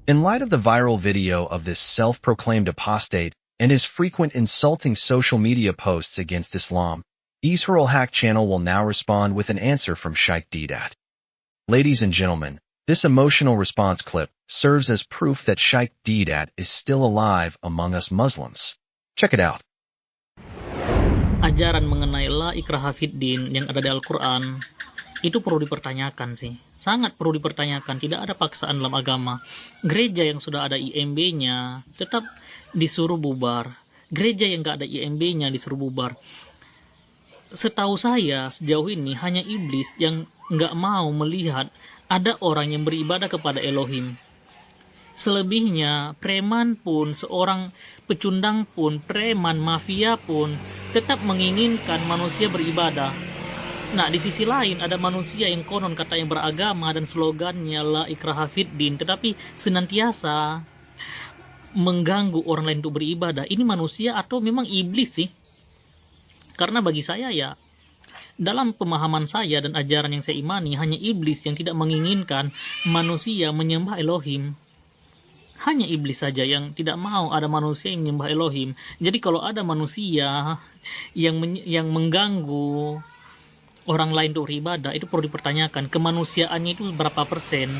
In light of the viral video of this self-proclaimed apostate and his frequent insulting social media posts against Islam, Israel Hack Channel will now respond with an answer from Sheikh Deedat. Ladies and gentlemen, this emotional response clip serves as proof that Sheikh Deedat is still alive among us Muslims. Check it out. Ajaran mengenai la ikraha fiddin yang ada di Al-Quran itu perlu dipertanyakan sih. Sangat perlu dipertanyakan. Tidak ada paksaan dalam agama. Gereja yang sudah ada IMB-nya tetap disuruh bubar. Gereja yang nggak ada IMB-nya disuruh bubar. Setahu saya sejauh ini hanya iblis yang nggak mau melihat ada orang yang beribadah kepada Elohim. Selebihnya, preman pun, seorang pecundang pun, preman, mafia pun tetap menginginkan manusia beribadah. Nah, di sisi lain ada manusia yang konon katanya beragama dan slogannya la ikraha fiddin, tetapi senantiasa mengganggu orang lain untuk beribadah. Ini manusia atau memang iblis sih? Karena bagi saya ya, dalam pemahaman saya dan ajaran yang saya imani, hanya iblis yang tidak menginginkan manusia menyembah Elohim. Hanya iblis saja yang tidak mau ada manusia yang menyembah Elohim. Jadi kalau ada manusia yang mengganggu orang lain untuk beribadah, itu perlu dipertanyakan. Kemanusiaannya itu berapa persen?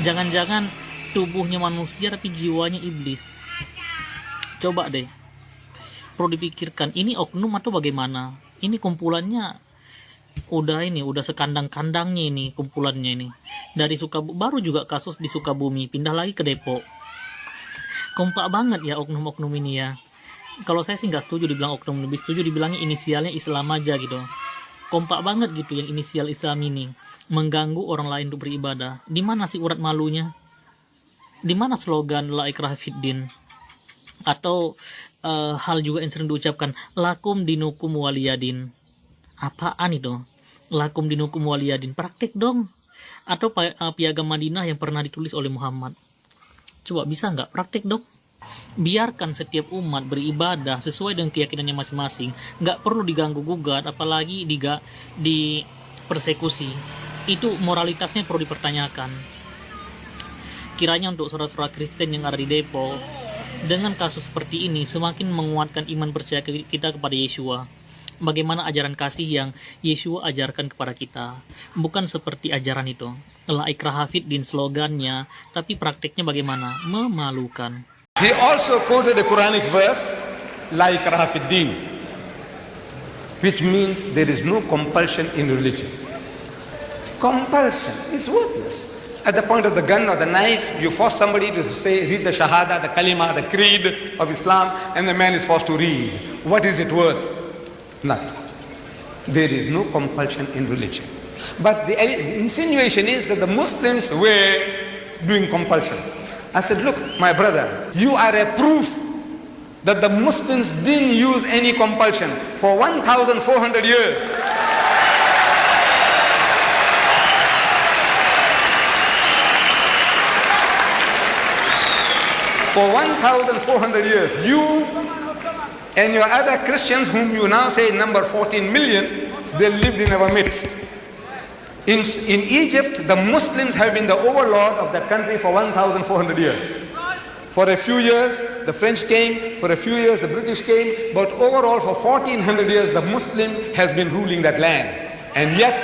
Jangan-jangan tubuhnya manusia tapi jiwanya iblis. Coba deh. Perlu dipikirkan, ini oknum atau bagaimana? Ini kumpulannya udah sekandang-kandangnya ini kumpulannya ini. Dari baru juga kasus di Sukabumi, pindah lagi ke Depok. Kompak banget ya oknum-oknum ini ya. Kalau saya sih nggak setuju dibilang oknum, lebih setuju dibilangnya inisialnya Islam aja gitu. Kompak banget gitu yang inisial Islam ini, mengganggu orang lain untuk beribadah. Di mana sih urat malunya? Di mana slogan la ikraha fiddin? Atau hal juga yang sering diucapkan, lakum dinukum waliyadin. Apaan itu? Lakum dinukum waliyadin. Praktik dong. Atau piagam Madinah yang pernah ditulis oleh Muhammad. Coba bisa nggak praktik dong? Biarkan setiap umat beribadah sesuai dengan keyakinannya masing-masing. Nggak perlu diganggu-gugat, apalagi dipersekusi. Itu moralitasnya perlu dipertanyakan. Kiranya untuk saudara-saudara Kristen yang ada di Depok, dengan kasus seperti ini semakin menguatkan iman percaya kita kepada Yeshua. Bagaimana ajaran kasih yang Yeshua ajarkan kepada kita. Bukan seperti ajaran itu. La ikraha fiddin slogannya, tapi praktiknya bagaimana? Memalukan. He also quoted a Quranic verse, la ikraha fiddin, which means there is no compulsion in religion. Compulsion is worthless. At the point of the gun or the knife, you force somebody to say, read the Shahada, the Kalima, the Creed of Islam, and the man is forced to read. What is it worth? Nothing. There is no compulsion in religion. But the insinuation is that the Muslims were doing compulsion. I said, look, my brother, you are a proof that the Muslims didn't use any compulsion for 1,400 years. For 1,400 years, you and your other Christians, whom you now say number 14 million, they lived in our midst. In Egypt, the Muslims have been the overlord of that country for 1,400 years. For a few years, the French came, for a few years, the British came, but overall for 1,400 years, the Muslim has been ruling that land. And yet,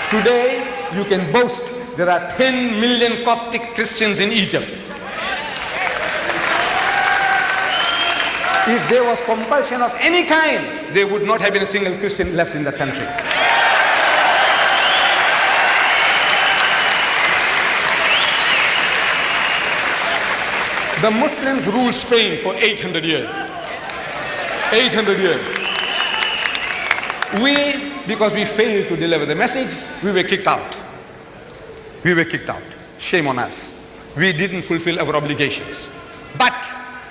today, you can boast there are 10 million Coptic Christians in Egypt. If there was compulsion of any kind, there would not have been a single Christian left in that country. The Muslims ruled Spain for 800 years. 800 years. Because we failed to deliver the message, we were kicked out. We were kicked out. Shame on us. We didn't fulfill our obligations. But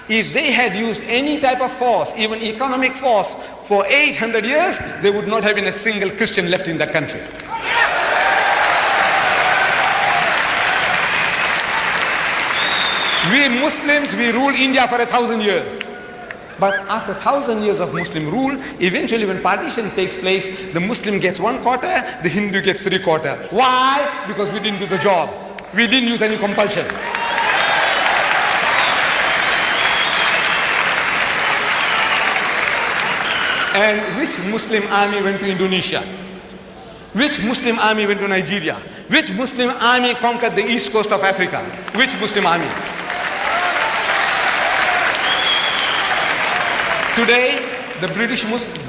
if they had used any type of force, even economic force, for 800 years, there would not have been a single Christian left in that country. We Muslims, we ruled India for 1,000 years. But after 1,000 years of Muslim rule, eventually when partition takes place, the Muslim gets 1/4, the Hindu gets 3/4. Why? Because we didn't do the job. We didn't use any compulsion. And which Muslim army went to Indonesia? Which Muslim army went to Nigeria? Which Muslim army conquered the east coast of Africa? Which Muslim army? Today, the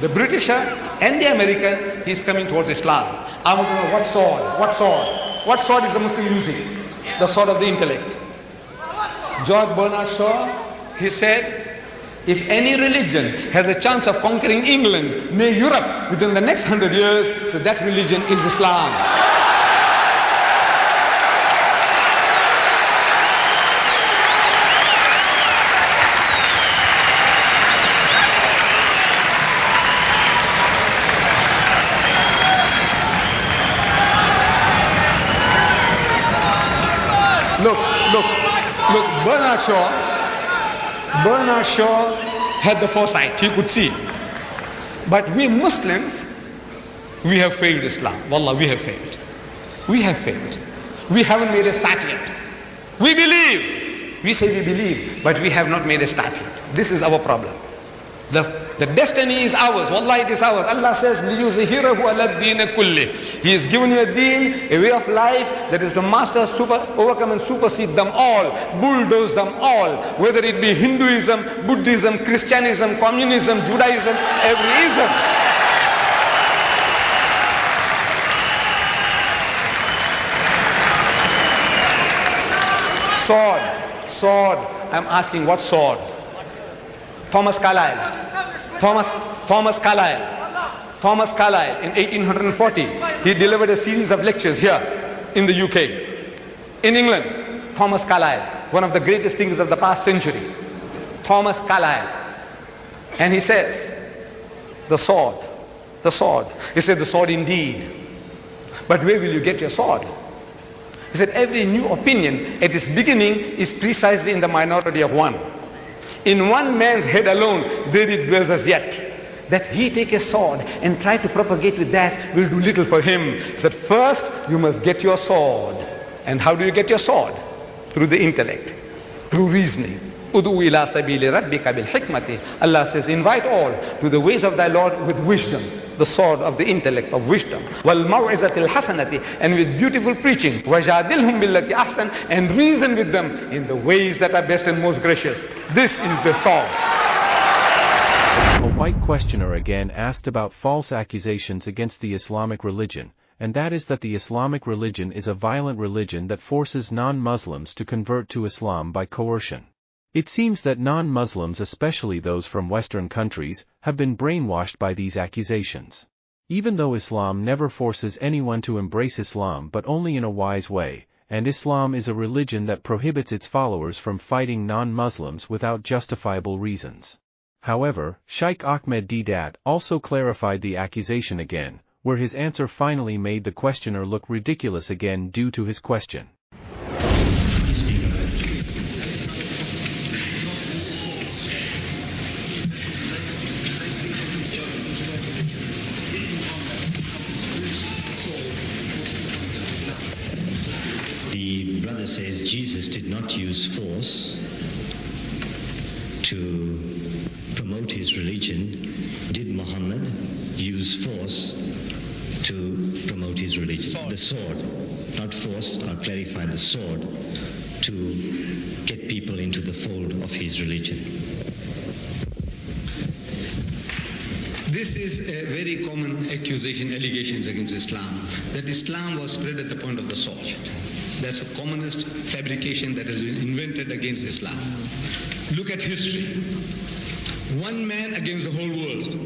Britisher and the American is coming towards Islam. I want to know what sword? What sword? What sword is the Muslim using? The sword of the intellect. George Bernard Shaw, he said, if any religion has a chance of conquering England, nay Europe, within the next 100 years, so that religion is Islam. Look, Bernard Shaw had the foresight, he could see. But we Muslims, we have failed Islam. Wallah, we have failed. We have failed. We haven't made a start yet. We believe. We say we believe, but we have not made a start yet. This is our problem. The destiny is ours. Wallah, it is ours. Allah says, لِيُزْهِرَهُ عَلَى الدِّينِ كُلِّهِ. He has given you a deen, a way of life that is to master, overcome and supersede them all, bulldoze them all, whether it be Hinduism, Buddhism, Christianism, communism, Judaism, every ism. Sword. I'm asking, what sword? Thomas Carlyle in 1840, he delivered a series of lectures here in the UK. In England, Thomas Carlyle, one of the greatest thinkers of the past century. Thomas Carlyle. And he says, the sword. He said, the sword indeed. But where will you get your sword? He said, every new opinion at its beginning is precisely in the minority of one. In one man's head alone, there it dwells as yet. That he take a sword and try to propagate with that will do little for him. He said, first you must get your sword. And how do you get your sword? Through the intellect, through reasoning. Udu'u ila sabili rabbika bil hikmati. Allah says, invite all to the ways of thy Lord with wisdom, the sword of the intellect of wisdom. Wal maw'izatil hasanati, and with beautiful preaching. Wajadilhum billati ahsan, and reason with them in the ways that are best and most gracious. This is the sword. A white questioner again asked about false accusations against the Islamic religion, and that is that the Islamic religion is a violent religion that forces non-Muslims to convert to Islam by coercion. It seems that non-Muslims, especially those from Western countries, have been brainwashed by these accusations. Even though Islam never forces anyone to embrace Islam but only in a wise way, and Islam is a religion that prohibits its followers from fighting non-Muslims without justifiable reasons. However, Sheikh Ahmed Deedat also clarified the accusation again, where his answer finally made the questioner look ridiculous again due to his question. The brother says Jesus did not use force to promote his religion. Did Muhammad use force to promote his religion? The sword, not force, I'll clarify, the sword to get people into the fold of his religion. This is a very common allegations against Islam, that Islam was spread at the point of the sword. That's the commonest fabrication that has been invented against Islam. Look at history. One man against the whole world.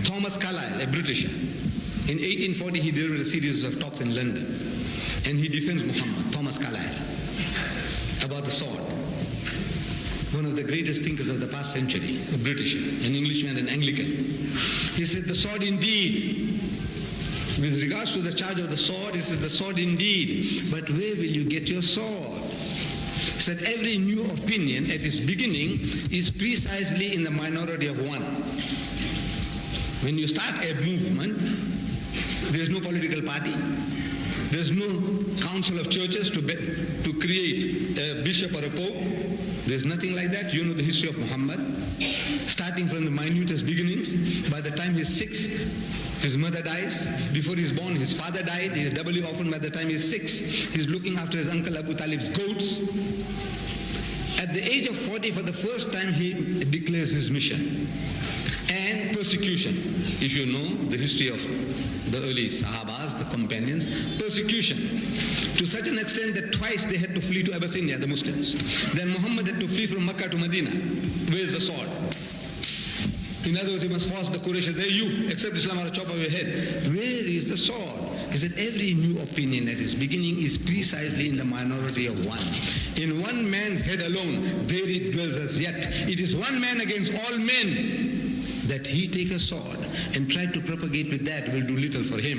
Thomas Carlyle, a Britisher. In 1840, he delivered a series of talks in London, and he defends Muhammad, Thomas Carlyle, about the sword. One of the greatest thinkers of the past century, a Britisher, an Englishman, an Anglican. He said, the sword indeed. With regards to the charge of the sword, he said, the sword indeed. But where will you get your sword? He said, every new opinion at its beginning is precisely in the minority of one. When you start a movement, there is no political party, There's no council of churches to create a bishop or a pope. There's nothing like that. You know the history of Muhammad. Starting from the minutest beginnings, by the time he's 6, his mother dies. Before he's born, his father died. He's doubly orphaned by the time he's 6. He's looking after his uncle Abu Talib's goats. At the age of 40, for the first time, he declares his mission. And persecution. If you know the history of the early Sahabas, the companions, persecution. To such an extent that twice they had to flee to Abyssinia, the Muslims. Then Muhammad had to flee from Makkah to Medina. Where's the sword? In other words, he must force the Quraysh, say, you, accept Islam or I'll chop off your head. Where is the sword? Is that every new opinion at its beginning is precisely in the minority of one. In one man's head alone, there it dwells as yet. It is one man against all men. That he take a sword and try to propagate with that will do little for him.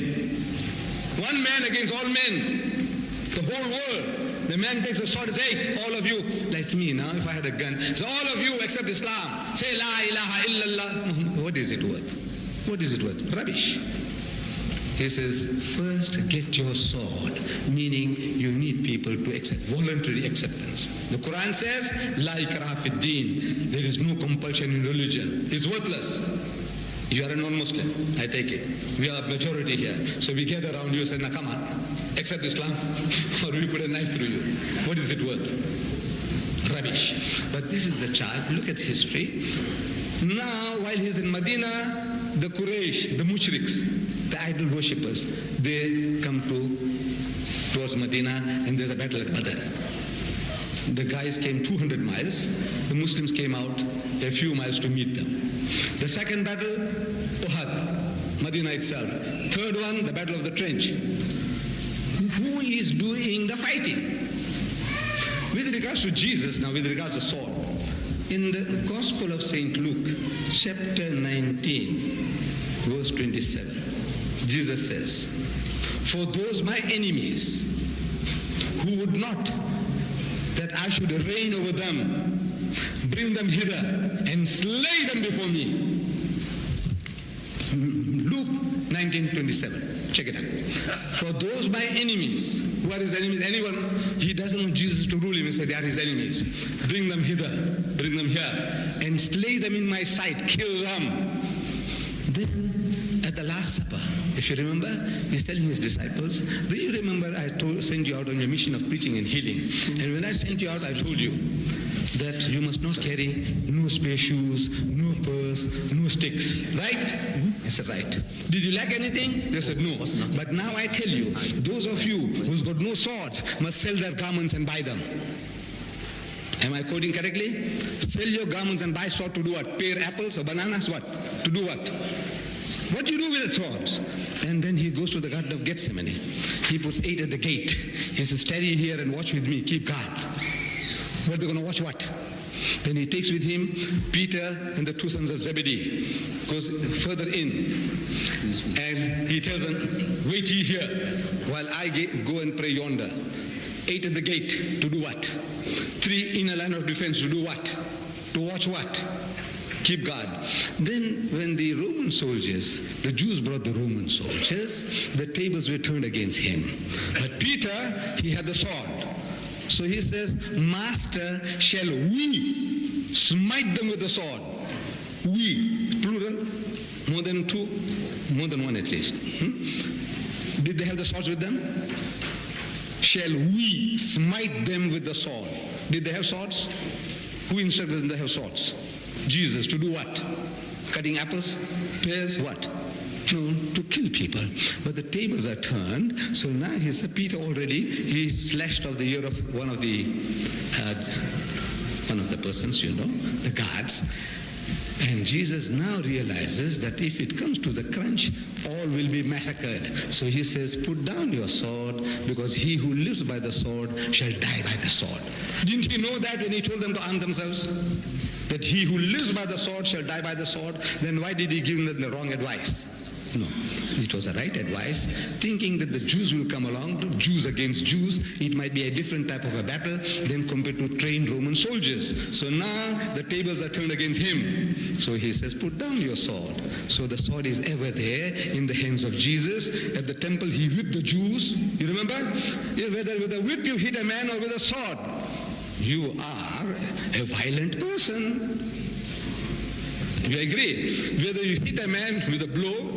One man against all men. The whole world. The man takes a sword and says, hey, all of you, like me now, if I had a gun, say, all of you accept Islam. Say, La ilaha illallah. What is it worth? What is it worth? Rubbish. He says, first get your sword, meaning you need people to accept, voluntary acceptance. The Quran says, La ikraha fid din. There is no compulsion in religion. It's worthless. You are a non-Muslim, I take it. We are a majority here. So we gather around you and say, now come on, accept Islam, or we put a knife through you. What is it worth? Rubbish. But this is the chart. Look at history. Now, while he's in Medina, the Quraysh, the mushriks, the idol worshippers, they come towards Medina, and there's a battle at Badr. The guys came 200 miles. The Muslims came out a few miles to meet them. The second battle, Uhud, Medina itself. Third one, the Battle of the Trench. Who is doing the fighting? With regards to Jesus, now with regards to sword, in the Gospel of St. Luke, chapter 19, verse 27, Jesus says, for those my enemies who would not that I should reign over them, bring them hither and slay them before me. Luke 19:27. Check it out. For those my enemies, who are his enemies? Anyone, he doesn't want Jesus to rule him and say they are his enemies. Bring them hither, bring them here, and slay them in my sight, kill them. Then at the Last Supper, if you remember, he's telling his disciples, do you remember I sent you out on your mission of preaching and healing? And when I sent you out, I told you that you must not carry no spare shoes, no purse, no sticks. Right? I said, right. Did you lack anything? They said, no. But now I tell you, those of you who's got no swords must sell their garments and buy them. Am I quoting correctly? Sell your garments and buy sword to do what? Pear apples or bananas? What? To do what? What do you do with the swords? And then he goes to the Garden of Gethsemane. He puts 8 at the gate. He says, tarry here and watch with me. Keep guard. What are they going to watch what? Then he takes with him Peter and the 2 sons of Zebedee. Goes further in. And he tells them, wait ye here while I go and pray yonder. 8 at the gate. To do what? 3 in a line of defense. To do what? To watch what? Keep guard. Then when the Roman soldiers, the Jews brought the Roman soldiers, the tables were turned against him. But Peter, he had the sword. So he says, Master, shall we smite them with the sword? We, plural, more than 2, more than 1 at least. Did they have the swords with them? Shall we smite them with the sword? Did they have swords? Who instructed them to have swords? Jesus. To do what? Cutting apples? Pears? What? No, to kill people. But the tables are turned. So now he's Peter already. He slashed off the ear of one of the persons, the guards. And Jesus now realizes that if it comes to the crunch, all will be massacred. So he says, put down your sword, because he who lives by the sword shall die by the sword. Didn't he know that when he told them to arm themselves? That he who lives by the sword shall die by the sword? Then why did he give them the wrong advice? No, it was a right advice, thinking that the Jews will come along, Jews against Jews, it might be a different type of a battle than compared to trained Roman soldiers. So now the tables are turned against him. So he says, put down your sword. So the sword is ever there in the hands of Jesus. At the temple he whipped the Jews. You remember? Yeah, whether with a whip you hit a man or with a sword, you are a violent person. You agree? Whether you hit a man with a blow,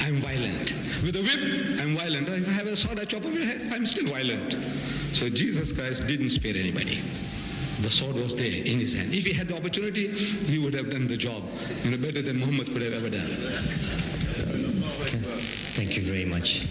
I'm violent. With a whip, I'm violent. If I have a sword, I chop off your head, I'm still violent. So Jesus Christ didn't spare anybody. The sword was there in his hand. If he had the opportunity, he would have done the job, better than Muhammad could have ever done. Thank you very much.